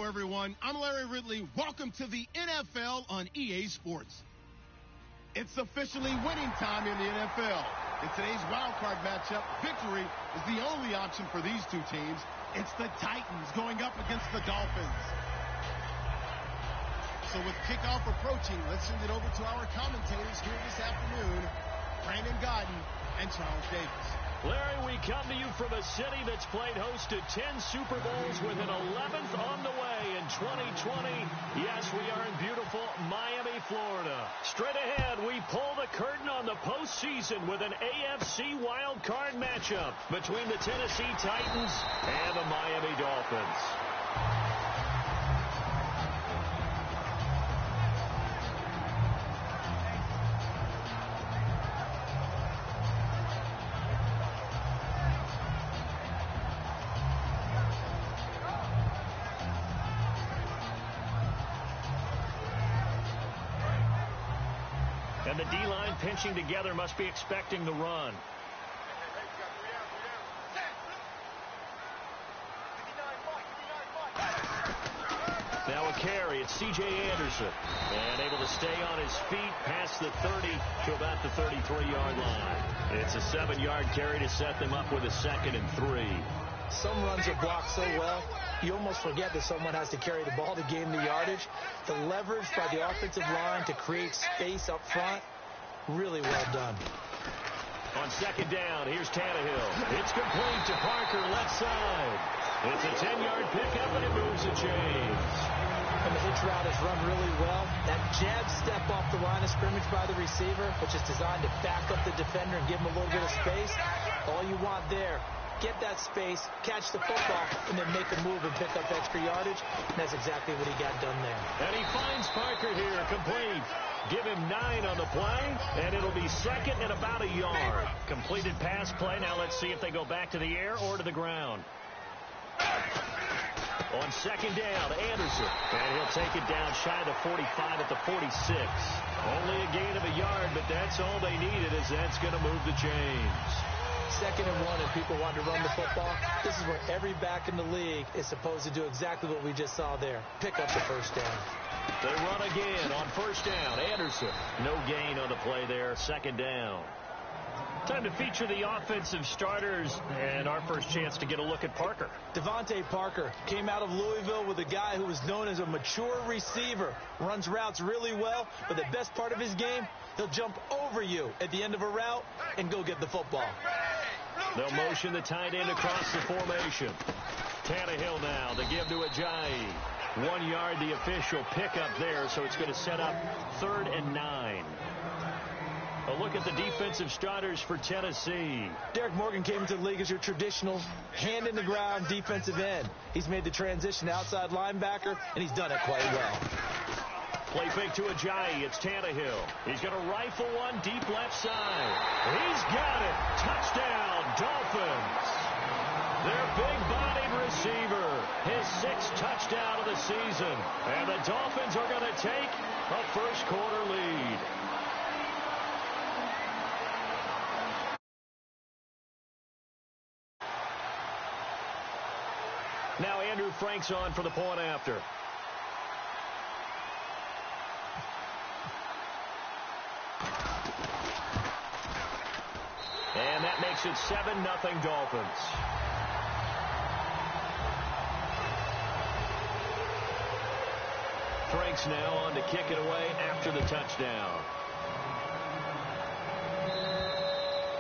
Hello, everyone. I'm Larry Ridley. Welcome to the NFL on EA Sports. It's officially winning time in the NFL. In today's wild card matchup, victory is the only option for these two teams. It's the Titans going up against the Dolphins. So with kickoff approaching, let's send it over to our commentators here this afternoon, Brandon Gaudin and Charles Davis. Larry, we come to you from a city that's played host to 10 Super Bowls with an 11th on the way in 2020. Yes, we are in beautiful Miami, Florida. Straight ahead, we pull the curtain on the postseason with an AFC wildcard matchup between the Tennessee Titans and the Miami Dolphins. And the D-line pinching together must be expecting the run. Now a carry. It's C.J. Anderson. And able to stay on his feet past the 30 to about the 33-yard line. It's a 7-yard carry to set them up with a 2nd and 3. Some runs are blocked so well, you almost forget that someone has to carry the ball to gain the yardage. The leverage by the offensive line to create space up front, really well done. On 2nd down, here's Tannehill. It's complete to Parker, left side. It's a 10-yard pickup, and it moves the chains. And the hitch route is run really well. That jab step off the line of scrimmage by the receiver, which is designed to back up the defender and give him a little bit of space. All you want there, get that space, catch the football, and then make a move and pick up extra yardage. And that's exactly what he got done there. And he finds Parker here, complete. Give him 9 on the play, and it'll be 2nd and about a yard. Completed pass play. Now let's see if they go back to the air or to the ground. On 2nd down, Anderson. And he'll take it down shy of the 45 at the 46. Only a gain of a yard, but that's all they needed, as that's going to move the chains. 2nd and 1, and people want to run the football. This is where every back in the league is supposed to do exactly what we just saw there. Pick up the 1st down. They run again on 1st down. Anderson. No gain on the play there. 2nd down. Time to feature the offensive starters, and our first chance to get a look at Parker. Devontae Parker came out of Louisville with a guy who was known as a mature receiver. Runs routes really well, but the best part of his game, he'll jump over you at the end of a route and go get the football. They'll motion the tight end across the formation. Tannehill now to give to Ajayi. 1 yard, the official pickup there, so it's going to set up 3rd and 9. A look at the defensive starters for Tennessee. Derek Morgan came into the league as your traditional hand-in-the-ground defensive end. He's made the transition outside linebacker, and he's done it quite well. Play fake to Ajayi. It's Tannehill. He's going to rifle one deep left side. He's got it. Touchdown, Dolphins. Their big-bodied receiver, his 6th touchdown of the season. And the Dolphins are going to take a first-quarter lead. Now Andrew Frank's on for the point after. And that makes it 7-0 Dolphins. Frank's now on to kick it away after the touchdown.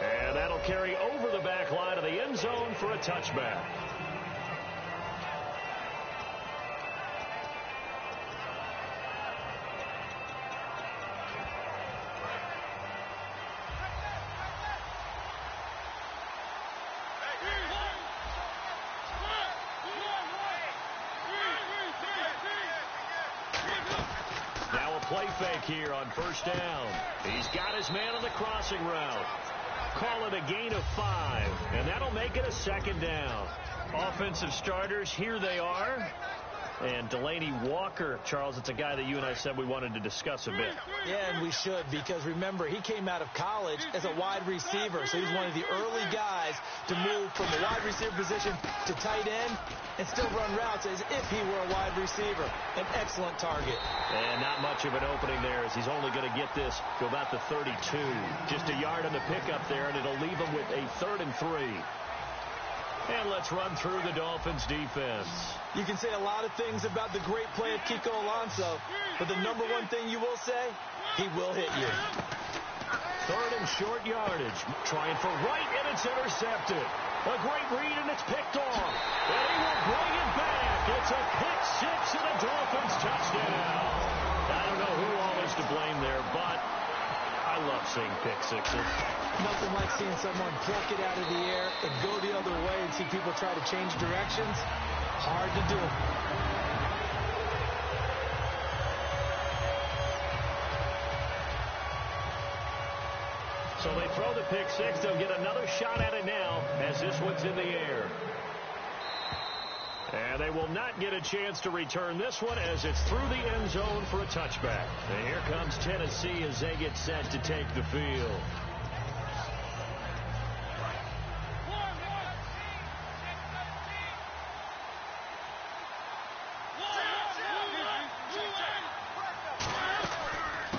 And that'll carry over the back line of the end zone for a touchback. Play fake here on 1st down. He's got his man on the crossing route. Call it a gain of 5, and that'll make it a 2nd down. Offensive starters, here they are. And Delanie Walker, Charles, it's a guy that you and I said we wanted to discuss a bit. Yeah, and we should, because remember, he came out of college as a wide receiver, so he's one of the early guys to move from a wide receiver position to tight end and still run routes as if he were a wide receiver. An excellent target. And not much of an opening there, as he's only going to get this to about the 32. Just a yard on the pickup there, and it'll leave him with a 3rd and 3. And let's run through the Dolphins' defense. You can say a lot of things about the great play of Kiko Alonso, but the number one thing you will say, he will hit you. 3rd and short yardage. Trying for right, and it's intercepted. A great read, and it's picked off. And he will bring it back. It's a pick six and a Dolphins touchdown. I don't know who all is to blame there, but I love seeing pick sixes. Nothing like seeing someone pluck it out of the air and go the other way and see people try to change directions. Hard to do. So they throw the pick six. They'll get another shot at it now as this one's in the air. And they will not get a chance to return this one as it's through the end zone for a touchback. And here comes Tennessee as they get set to take the field.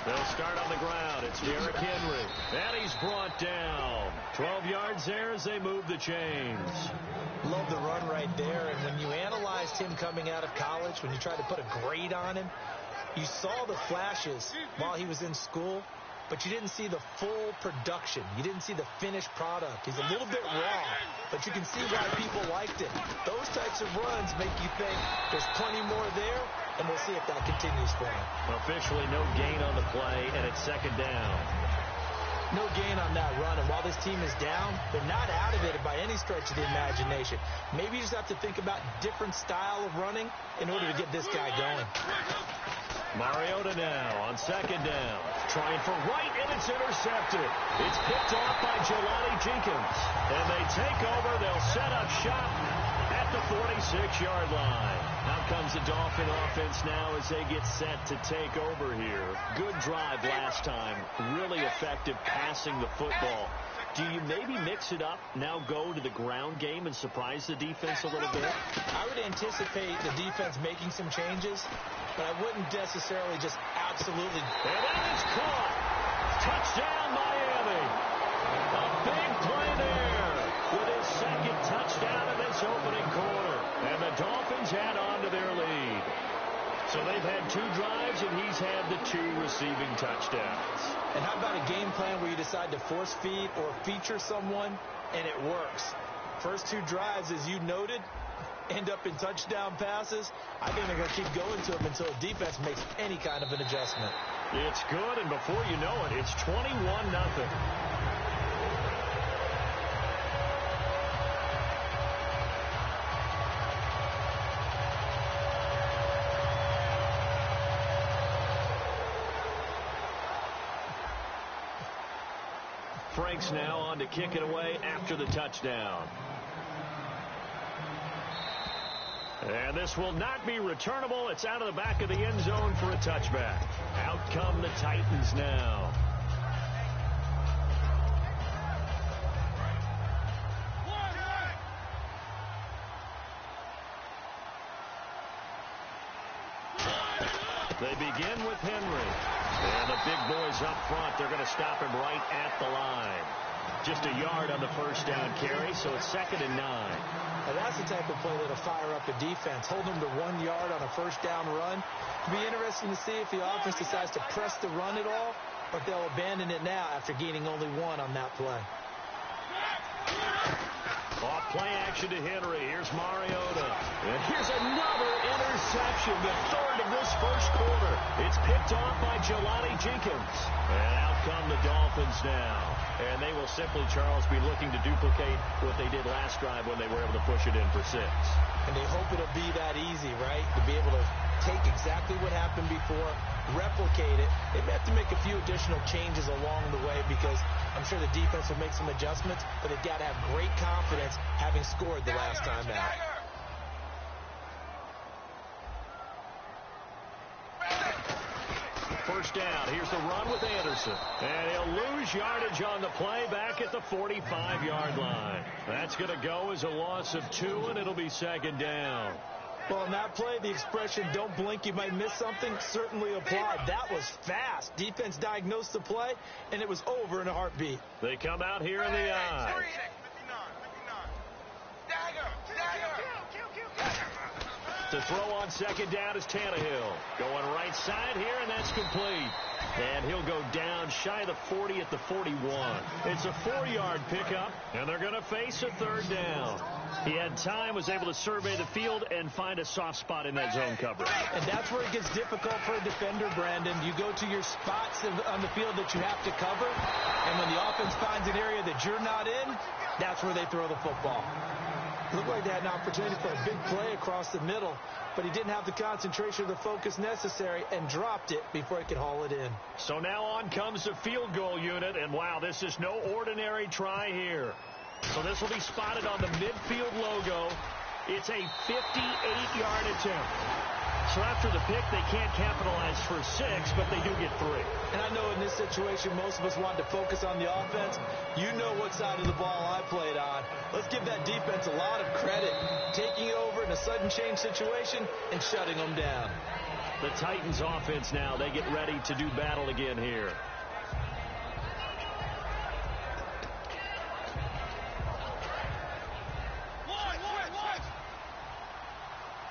They'll start on the ground. It's Derrick Henry. And he's brought down. 12 yards there as they move the chains. Love the run right there. And when you analyzed him coming out of college, when you tried to put a grade on him, you saw the flashes while he was in school, but you didn't see the full production. You didn't see the finished product. He's a little bit raw, but you can see why people liked it. Those types of runs make you think there's plenty more there, and we'll see if that continues for him. Officially no gain on the play, and it's 2nd down. No gain on that run, and while this team is down, they're not out of it by any stretch of the imagination. Maybe you just have to think about different style of running in order to get this guy going. Mariota now on 2nd down. Trying for right, and it's intercepted. It's picked off by Jelani Jenkins. And they take over. They'll set up shop at the 46-yard line. Out comes the Dolphin offense now as they get set to take over here. Good drive last time. Really effective passing the football. Do you maybe mix it up, now go to the ground game and surprise the defense a little bit? I would anticipate the defense making some changes, but I wouldn't necessarily just absolutely. And that is caught. Touchdown, Miami. A big play there with his 2nd touchdown in this opening quarter. And the Dolphins add on to their lead. So they've had 2 drives, and he's had the 2 receiving touchdowns. And how about a game plan where you decide to force feed or feature someone, and it works? First 2 drives, as you noted, end up in touchdown passes. I think they're going to keep going to them until the defense makes any kind of an adjustment. It's good, and before you know it, it's 21-0. Franks now on to kick it away after the touchdown. And this will not be returnable. It's out of the back of the end zone for a touchback. Out come the Titans now. They begin with Henry. And the big boys up front, they're going to stop him right at the line. Just a yard on the first down carry, so it's 2nd and 9. Now that's the type of play that'll fire up a defense. Hold them to 1 yard on a first down run. It'll be interesting to see if the offense decides to press the run at all, or if they'll abandon it now after gaining only 1 on that play. Off play action to Henry. Here's Mariota. And here's another interception, the 3rd of this first quarter. It's picked off by Jelani Jenkins. And out come the Dolphins now. And they will simply, Charles, be looking to duplicate what they did last drive when they were able to push it in for 6. And they hope it'll be that easy, right? To be able to take exactly what happened before, replicate it. They may have to make a few additional changes along the way because I'm sure the defense will make some adjustments, but they've got to have great confidence having scored the last time out. down. Here's the run with Anderson. And he'll lose yardage on the play back at the 45-yard line. That's going to go as a loss of 2, and it'll be second down. Well, in that play, the expression, don't blink, you might miss something, certainly applied. That was fast. Defense diagnosed the play, and it was over in a heartbeat. They come out here in the eye. To throw on second down is Tannehill. Going right side here, and that's complete. And he'll go down shy of the 40 at the 41. It's a 4-yard pickup, and they're going to face a third down. He had time, was able to survey the field and find a soft spot in that zone coverage. And that's where it gets difficult for a defender, Brandon. You go to your spots on the field that you have to cover, and when the offense finds an area that you're not in, that's where they throw the football. It looked like they had an opportunity for a big play across the middle, but he didn't have the concentration or the focus necessary and dropped it before he could haul it in. So now on comes the field goal unit, and wow, this is no ordinary try here. So this will be spotted on the midfield logo. It's a 58-yard attempt. So after the pick, they can't capitalize for 6, but they do get 3. And I know in this situation, most of us wanted to focus on the offense. You know what side of the ball I played on. Let's give that defense a lot of credit, taking over in a sudden change situation and shutting them down. The Titans offense now, they get ready to do battle again here.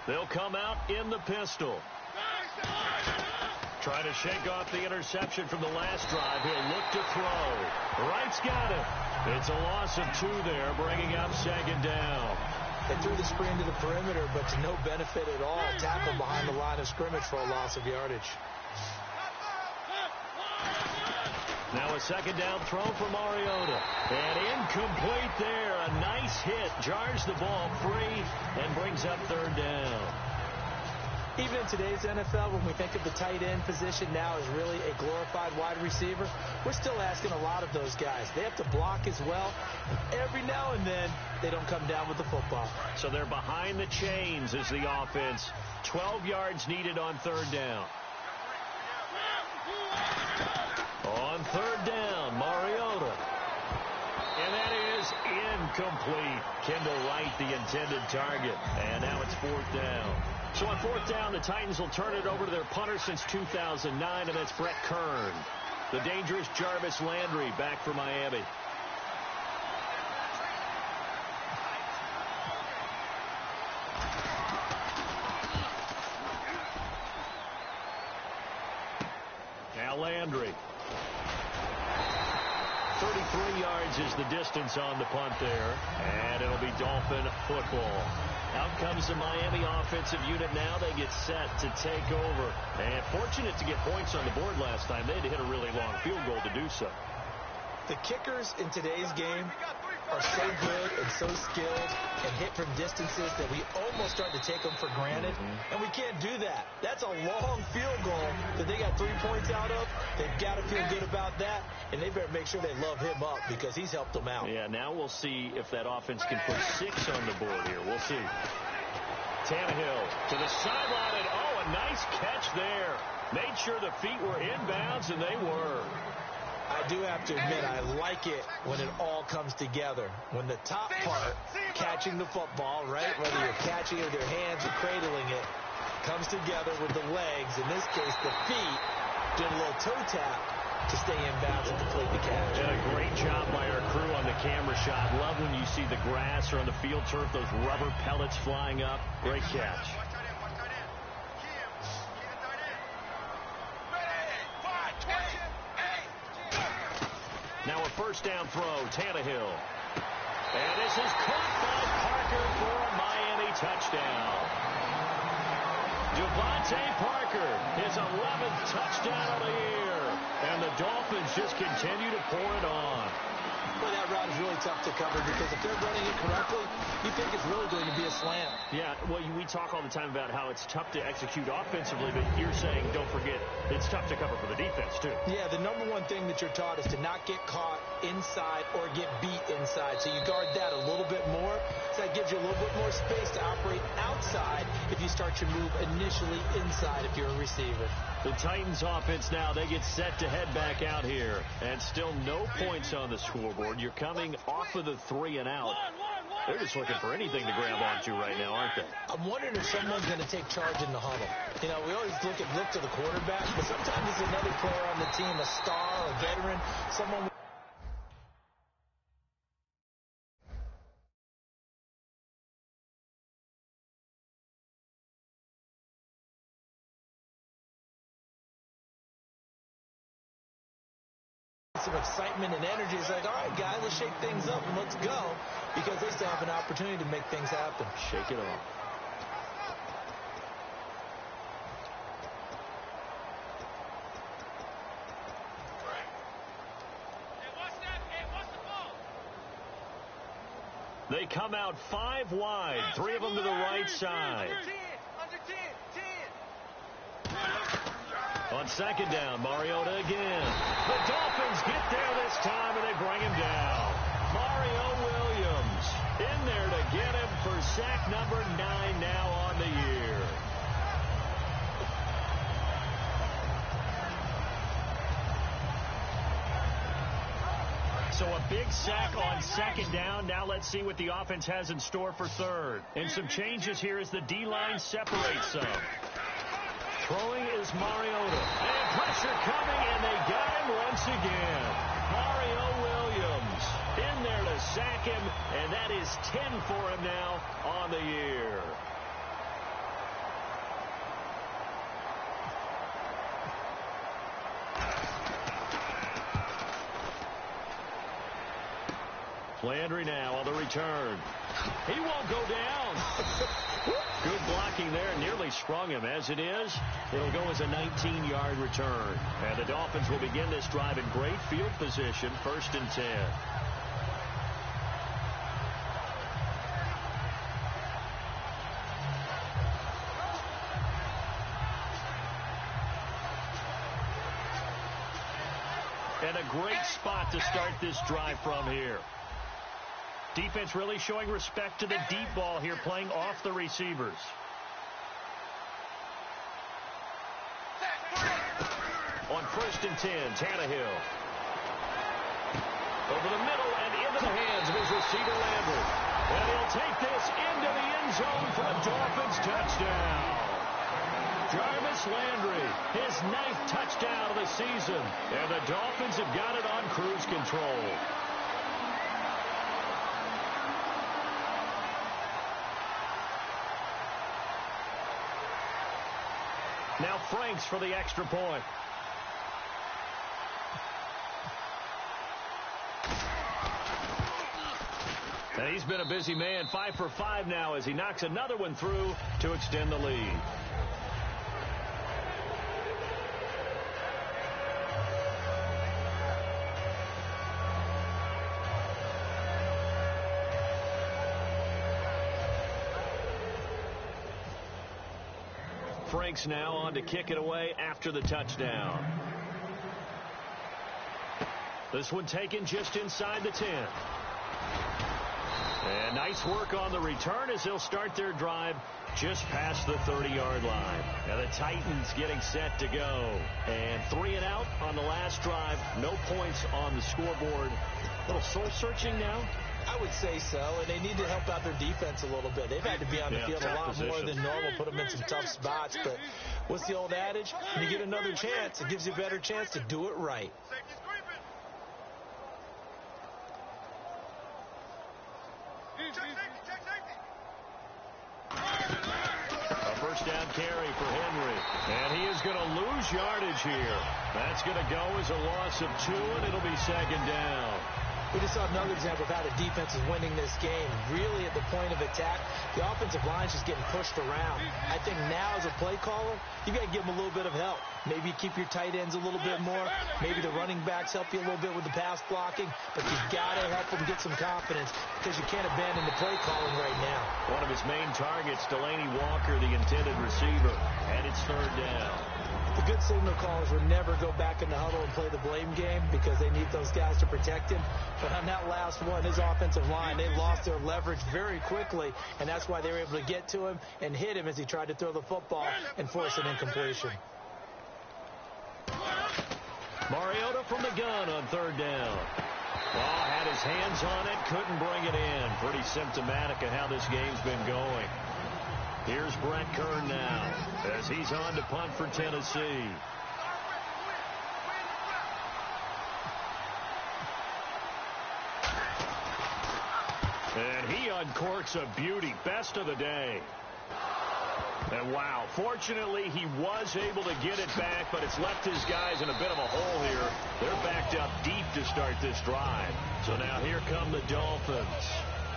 They'll come out in the pistol. Trying to shake off the interception from the last drive. He'll look to throw. Wright's got it. It's a loss of 2 there, bringing up second down. They threw the screen to the perimeter, but to no benefit at all. Tackle behind the line of scrimmage for a loss of yardage. Now a second down throw for Mariota. And incomplete there. A nice hit. Jars the ball free and brings up third down. Even in today's NFL, when we think of the tight end position now as really a glorified wide receiver, we're still asking a lot of those guys. They have to block as well. Every now and then, they don't come down with the football. So they're behind the chains as the offense. 12 yards needed on third down. On third down, Mariota. And that is incomplete. Kendall Wright, the intended target. And now it's fourth down. So on fourth down, the Titans will turn it over to their punter since 2009, and that's Brett Kern. The dangerous Jarvis Landry back for Miami. Now Landry. 33 yards is the distance on the punt there, and it'll be Dolphin football. Out comes the Miami offensive unit now. They get set to take over. And fortunate to get points on the board last time. They had to hit a really long field goal to do so. The kickers in today's game are so good and so skilled and hit from distances that we almost start to take them for granted. And we can't do that. That's a long field goal that they got 3 points out of. They've got to feel good about that, and they better make sure they love him up because he's helped them out. Yeah, now we'll see if that offense can put 6 on the board here. We'll see. Tannehill to the sideline, and a nice catch there. Made sure the feet were inbounds, and they were. I do have to admit, I like it when it all comes together. When the top part, catching the football, right, whether you're catching it with your hands or cradling it, comes together with the legs. In this case, the feet, did a little toe tap to stay in bounds and complete the catch. And a great job by our crew on the camera shot. Love when you see the grass or on the field turf, those rubber pellets flying up. Great catch. Now a first down throw, Tannehill. And this is caught by Parker for a Miami touchdown. Devontae Parker, his 11th touchdown of the year. And the Dolphins just continue to pour it on. Boy, that route is really tough to cover because if they're running it correctly, you think it's really going to be a slam. Yeah, well, we talk all the time about how it's tough to execute offensively, but you're saying, don't forget, it's tough to cover for the defense, too. Yeah, the number one thing that you're taught is to not get caught inside or get beat inside. So you guard that a little bit more. So that gives you a little bit more space to operate outside if you start your move initially inside if you're a receiver. The Titans offense now, they get set to head back out here. And still no points on the scoreboard. You're coming off of the 3 and out. They're just looking for anything to grab onto right now, aren't they? I'm wondering if someone's going to take charge in the huddle. You know, we always look to the quarterback, but sometimes it's another player on the team, a star, a veteran, someone. Some excitement and energy. It's like, all right, guys, let's shake things up and let's go, because they still have an opportunity to make things happen. Shake it off. They come out 5 wide, 3 of them to the right side. On second down, Mariota again. The Dolphins get there this time, and they bring him down. Mario Williams in there to get him for sack number 9 now on the year. So a big sack on second down. Now let's see what the offense has in store for third. And some changes here as the D-line separates some. Throwing is Mariota. And pressure coming, and they got him once again. Mario Williams in there to sack him, and that is 10 for him now on the year. Landry now on the return. He won't go down. Good blocking there. Nearly sprung him. As it is, it'll go as a 19-yard return. And the Dolphins will begin this drive in great field position, 1st and 10. And a great spot to start this drive from here. Defense really showing respect to the deep ball here, playing off the receivers. On 1st and 10, Tannehill. Over the middle and into the hands of his receiver, Landry. And he'll take this into the end zone for a Dolphins touchdown. Jarvis Landry, his 9th touchdown of the season. And the Dolphins have got it on cruise control. Now Franks for the extra point. And he's been a busy man, 5 for 5 now as he knocks another one through to extend the lead. Franks now on to kick it away after the touchdown. This one taken just inside the 10. And nice work on the return as they'll start their drive just past the 30-yard line. Now the Titans getting set to go. And 3 and out on the last drive. No points on the scoreboard. A little soul-searching now. I would say so, and they need to help out their defense a little bit. They've had to be on the field a lot more than normal, put them in some tough spots. But what's the old adage? When you get another chance, it gives you a better chance to do it right. A first down carry for Henry, and he is going to lose yardage here. That's going to go as a loss of 2, and it'll be 2nd down. We just saw another example of how the defense is winning this game. Really at the point of attack, the offensive line is just getting pushed around. I think now as a play caller, you got to give them a little bit of help. Maybe you keep your tight ends a little bit more. Maybe the running backs help you a little bit with the pass blocking. But you've got to help them get some confidence because you can't abandon the play calling right now. One of his main targets, Delanie Walker, the intended receiver. And it's third down. The good signal callers would never go back in the huddle and play the blame game because they need those guys to protect him. But on that last one, his offensive line, they lost their leverage very quickly, and that's why they were able to get to him and hit him as he tried to throw the football and force an incompletion. Mariota from the gun on third down. Oh, had his hands on it, couldn't bring it in. Pretty symptomatic of how this game's been going. Here's Brett Kern now as he's on to punt for Tennessee. And he uncorks a beauty. Best of the day. And wow, fortunately he was able to get it back, but it's left his guys in a bit of a hole here. They're backed up deep to start this drive. So now here come the Dolphins.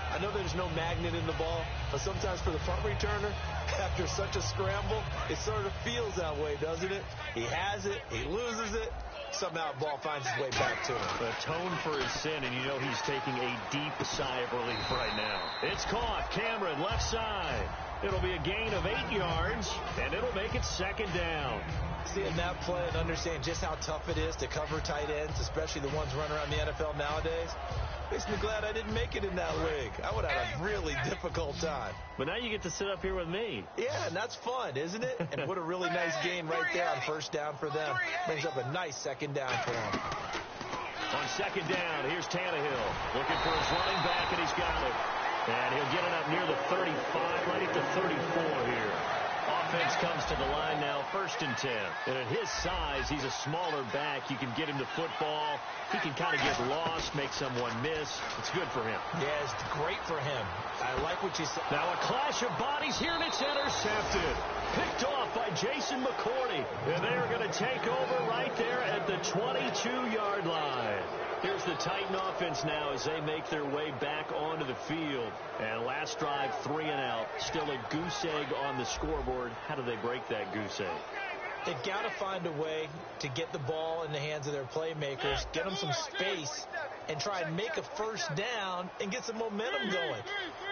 I know there's no magnet in the ball, but sometimes for the punt returner, after such a scramble, it sort of feels that way, doesn't it? He has it, he loses it, somehow the ball finds its way back to him. Atone for his sin, and you know he's taking a deep sigh of relief right now. It's caught. Cameron, left side. It'll be a gain of 8 yards, and it'll make it second down. Seeing that play and understanding just how tough it is to cover tight ends, especially the ones running around the NFL nowadays, makes me glad I didn't make it in that league. I would have had a really difficult time. But now you get to sit up here with me. Yeah, and that's fun, isn't it? And what a really nice gain right there on first down for them. Brings up a nice second down for them. On second down, here's Tannehill. Looking for his running back, and he's got it. And he'll get it up near the 35, right at the 34 here. Offense comes to the line now, 1st and 10. And at his size, he's a smaller back. You can get him to football. He can kind of get lost, make someone miss. It's good for him. Yeah, it's great for him. I like what you said. Now a clash of bodies here, and it's intercepted. Picked off by Jason McCourty. And they are going to take over right there at the 22-yard line. Here's the Titan offense now as they make their way back onto the field. And last drive, 3 and out. Still a goose egg on the scoreboard. How do they break that goose egg? They've got to find a way to get the ball in the hands of their playmakers, get them some space, and try and make a first down and get some momentum going.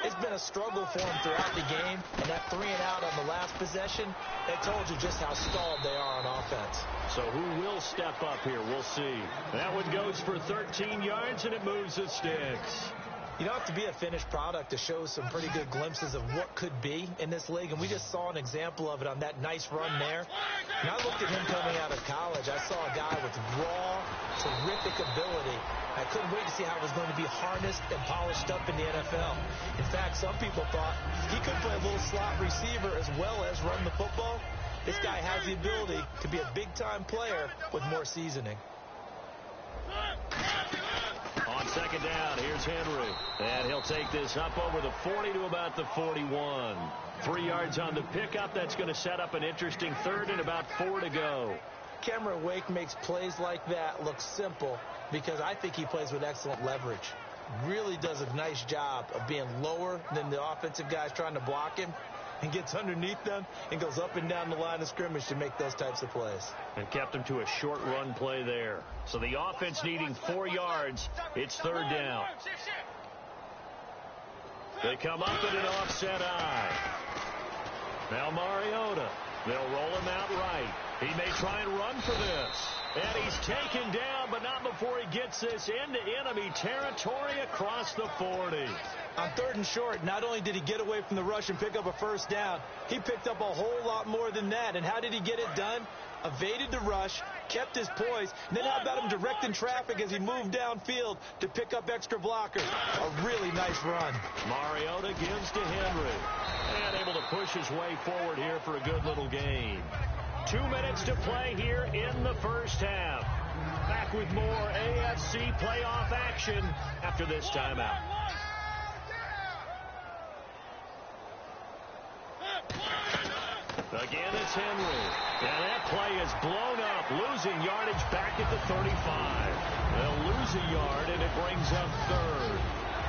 It's been a struggle for them throughout the game, and that 3 and out on the last possession, that told you just how stalled they are on offense. So who will step up here? We'll see. That one goes for 13 yards, and it moves the sticks. You don't have to be a finished product to show some pretty good glimpses of what could be in this league, and we just saw an example of it on that nice run there. And I looked at him coming out of college. I saw a guy with raw, terrific ability. I couldn't wait to see how it was going to be harnessed and polished up in the NFL. In fact, some people thought he could play a little slot receiver as well as run the football. This guy has the ability to be a big-time player with more seasoning. On second down, here's Henry. And he'll take this up over the 40 to about the 41. 3 yards on the pickup. That's going to set up an interesting third and about 4 to go. Cameron Wake makes plays like that look simple because I think he plays with excellent leverage. Really does a nice job of being lower than the offensive guys trying to block him, and gets underneath them and goes up and down the line of scrimmage to make those types of plays. And kept him to a short run play there. So the offense needing 4 yards. It's third down. They come up in an offset eye. Now Mariota. They'll roll him out right. He may try and run for this. And he's taken down, but not before he gets this into enemy territory across the 40. On 3rd and short, not only did he get away from the rush and pick up a first down, he picked up a whole lot more than that. And how did he get it done? Evaded the rush, kept his poise, and then how about him directing traffic as he moved downfield to pick up extra blockers? A really nice run. Mariota gives to Henry. And able to push his way forward here for a good little gain. 2 minutes to play here in the first half. Back with more AFC playoff action after this timeout. Again, it's Henry. And that play is blown up, losing yardage back at the 35. They'll lose a yard, and it brings up third.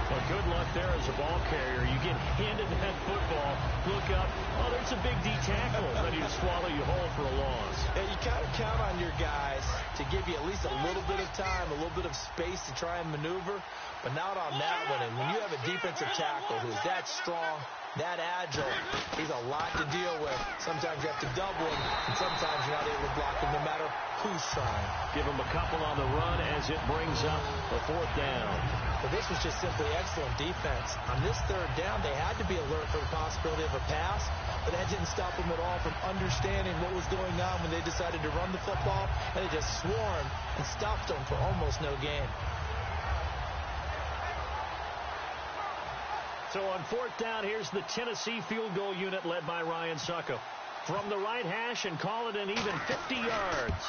Well, good luck there as a ball carrier. You get handed that football, look up, oh, there's a big D tackle ready to swallow you whole for a loss. Yeah, you kind of count on your guys to give you at least a little bit of time, a little bit of space to try and maneuver, but not on that one. And when you have a defensive tackle who's that strong, that agile, he's a lot to deal with. Sometimes you have to double him, and sometimes you're not able to block him no matter who's trying. Give him a couple on the run as it brings up a fourth down. But this was just simply excellent defense. On this third down, they had to be alert for the possibility of a pass, but that didn't stop them at all from understanding what was going on when they decided to run the football, and they just swarmed and stopped them for almost no gain. So on fourth down, here's the Tennessee field goal unit led by Ryan Succop. From the right hash and call it an even 50 yards.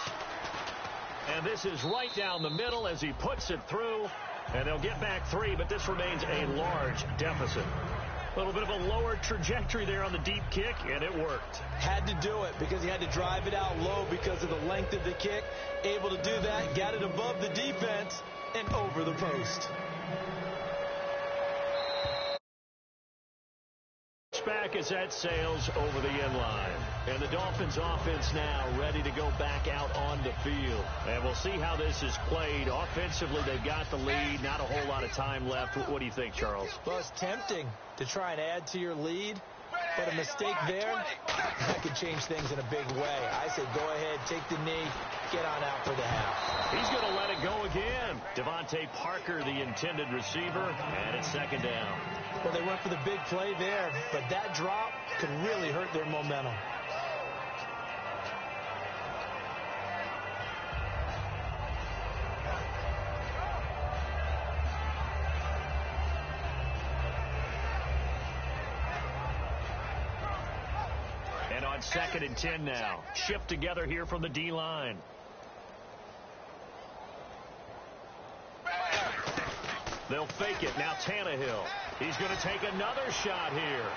And this is right down the middle as he puts it through. And they'll get back 3, but this remains a large deficit. A little bit of a lower trajectory there on the deep kick, and it worked. Had to do it because he had to drive it out low because of the length of the kick. Able to do that, got it above the defense and over the post. Back as that sails over the end line. And the Dolphins offense now ready to go back out on the field. And we'll see how this is played. Offensively, they've got the lead. Not a whole lot of time left. What do you think, Charles? Well, it's tempting to try and add to your lead. But a mistake there, that could change things in a big way. I say go ahead, take the knee, get on out for the half. He's going to let it go again. Devontae Parker, the intended receiver, and it's second down. Well, they went for the big play there, but that drop could really hurt their momentum. And on 2nd and 10 now. Shift together here from the D-line. They'll fake it. Now Tannehill. He's going to take another shot here.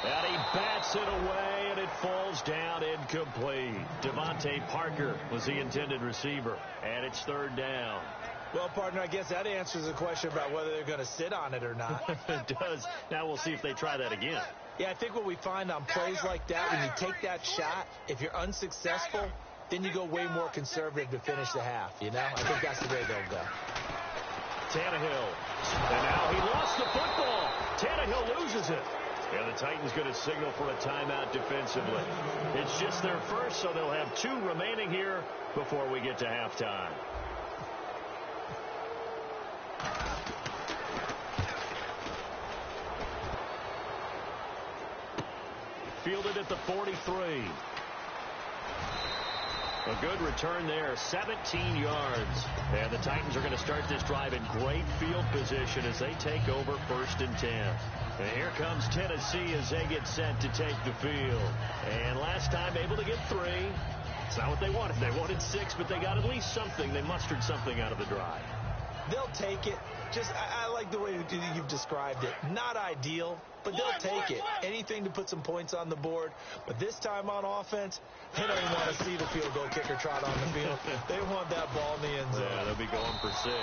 And he bats it away, and it falls down incomplete. Devontae Parker was the intended receiver. And it's third down. Well, partner, I guess that answers the question about whether they're going to sit on it or not. It does. Now we'll see if they try that again. Yeah, I think what we find on plays like that, when you take that shot, if you're unsuccessful, then you go way more conservative to finish the half, you know? I think that's the way they'll go. Tannehill. And now he lost the football. Tannehill loses it. And the Titans going to signal for a timeout defensively. It's just their first, so they'll have 2 remaining here before we get to halftime. Fielded at the 43. A good return there, 17 yards. And the Titans are going to start this drive in great field position as they take over 1st and 10. And here comes Tennessee as they get set to take the field. And last time able to get 3. It's not what they wanted. They wanted 6, but they got at least something. They mustered something out of the drive. They'll take it. Just, I like the way you've described it. Not ideal, but they'll take it. Anything to put some points on the board. But this time on offense, they don't even want to see the field goal kicker trot on the field. They want that ball in the end zone. Yeah, they'll be going for 6.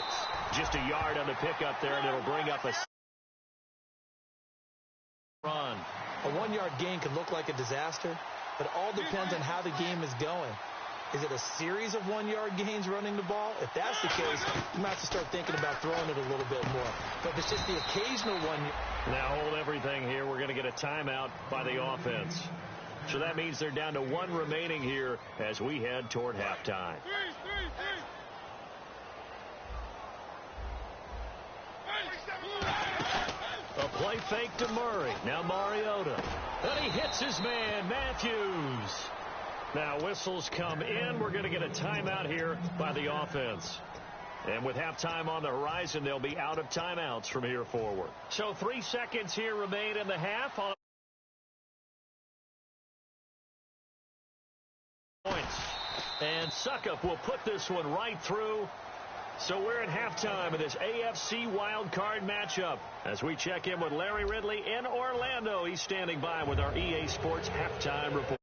Just a yard on the pickup there, and it'll bring up a run. A 1-yard gain could look like a disaster, but it all depends on how the game is going. Is it a series of 1-yard gains running the ball? If that's the case, you might have to start thinking about throwing it a little bit more. But if it's just the occasional one. Now hold everything here. We're going to get a timeout by the offense. So that means they're down to 1 remaining here as we head toward halftime. A play fake to Murray. Now Mariota. And he hits his man, Matthews. Now whistles come in. We're going to get a timeout here by the offense. And with halftime on the horizon, they'll be out of timeouts from here forward. So 3 seconds here remain in the half. On points. And Succop will put this one right through. So we're at halftime of this AFC wildcard matchup. As we check in with Larry Ridley in Orlando, he's standing by with our EA Sports Halftime Report.